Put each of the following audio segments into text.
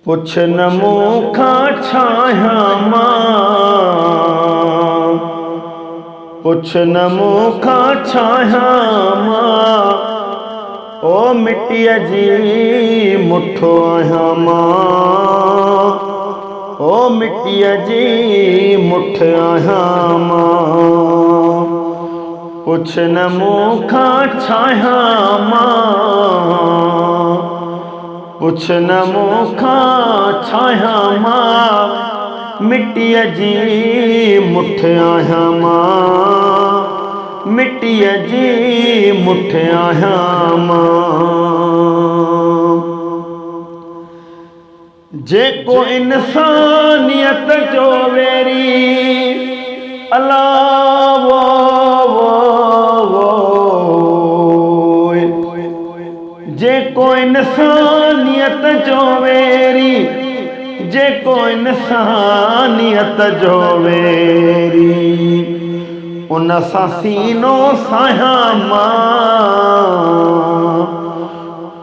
पुछ न मूंखा छाया मां, पुछ न मूंखा छाया मां, ओ मिट्टीअ जी मुठो आहियां मां, ओ मिट्टीअ जी मुठ आहियां मां। पुछ न मूंखा छाया मां, पुछ न मूंखा छाया मां, मिट्टीअ जी मुठ आहियां मां, मिट्टीअ जी मुठ आहियां मां। जेको इंसानियत जो वेरी अला वो जेको इंसानियत जो वेरी, जेको इंसानियत जो वेरी, उन सां सीनो सायां मां,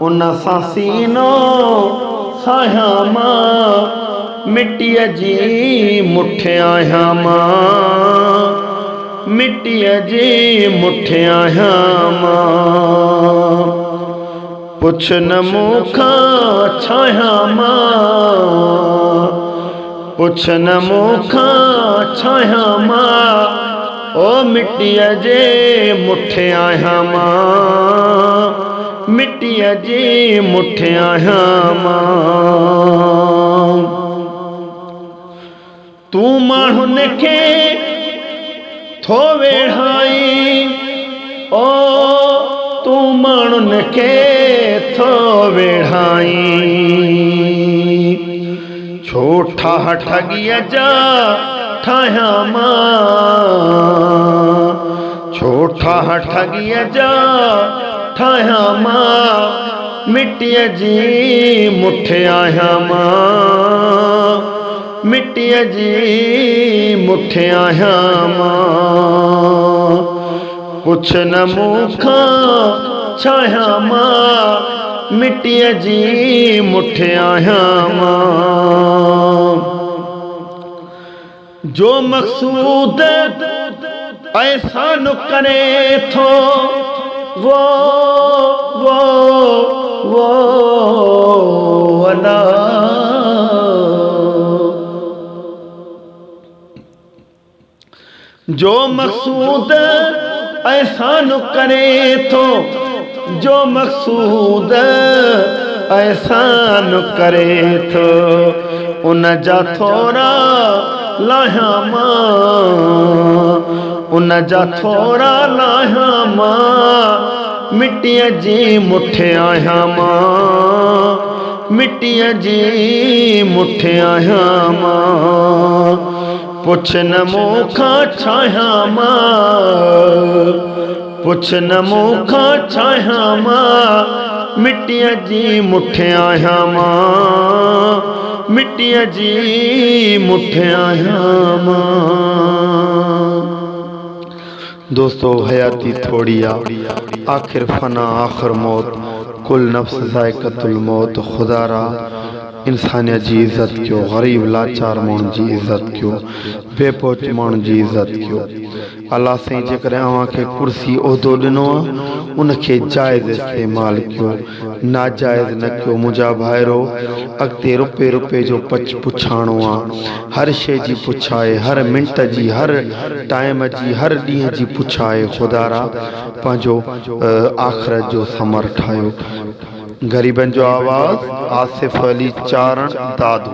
उन सां सीनो सायां मां, मिट्टीअ जी मुठ आहियां मां, मिट्टीअ जी मुठ आहियां मां। पुछ न मूंखा छाया मां, पुछ न मूंखा छाया मां, ओ मिट्टीअ जे मुठ आहियां मां, मिट्टीअ जी मुठ आहियां मां। तूं माण्हुनि खे थो वेढ़ाई, ओ तूं माण्हुनि खे थो वेढ़ाई, छो ठाह ठॻीअ जा ठाहियां मां, छो ठाह ठॻीअ जा ठाहियां मां, मिट्टीअ जी मुठ आहियां मां, मिट्टीअ जी मुठ आहियां मां। पुछ न मूंखा छाया मां, मिट्टीअ जी मुठ आहियां मां। जो मक़सूद एहसान करे थो, वो अला जो मक़सूद एहसान करे थो, जो मक़सूद एहसान करे थो, उन जा थोरा लाहियां मां, उन जा थोरा लाहियां मां, मिट्टीअ जी मुठ आहियां मां, मिट्टीअ जी मुठ आहियां मां। पुछ न मूंखा छाया मां, पुछ न मूंखा छाया मां, मिट्टीअ जी मुठ आहियां मां, मिट्टीअ जी मुठ आहियां मां। दोस्तों हयाती थोड़ी आ, आखिर फना आखिर मौत, कुल नफ्स ज़ाइक़तुल मौत। खुदा रा इंसानियत जी इज़्ज़त कयो, गरीब लाचार माण्हुनि जी इज़्ज़त कयो, बेपहुच माण्हुनि जी इज़्ज़त कयो। अल्लाह साईं जेकॾहिं अव्हांखे कुर्सी उहिदो ॾिनो आहे, उनखे जाइज़ इस्तेमालु कयो, नाजाइज़ न कयो। मुंहिंजा भाइरो, अॻिते रुपए रुपए जो पुछाणो आहे, हर शइ जी पुछ आहे, हर मिंट जी, हर टाइम जी, हर ॾींहं जी पुछ आहे। खुदा रा पंहिंजो आख़िरत जो समर ठाहियो। ग़रीबनि जो आवाज़, आसिफ अली चारण दादू।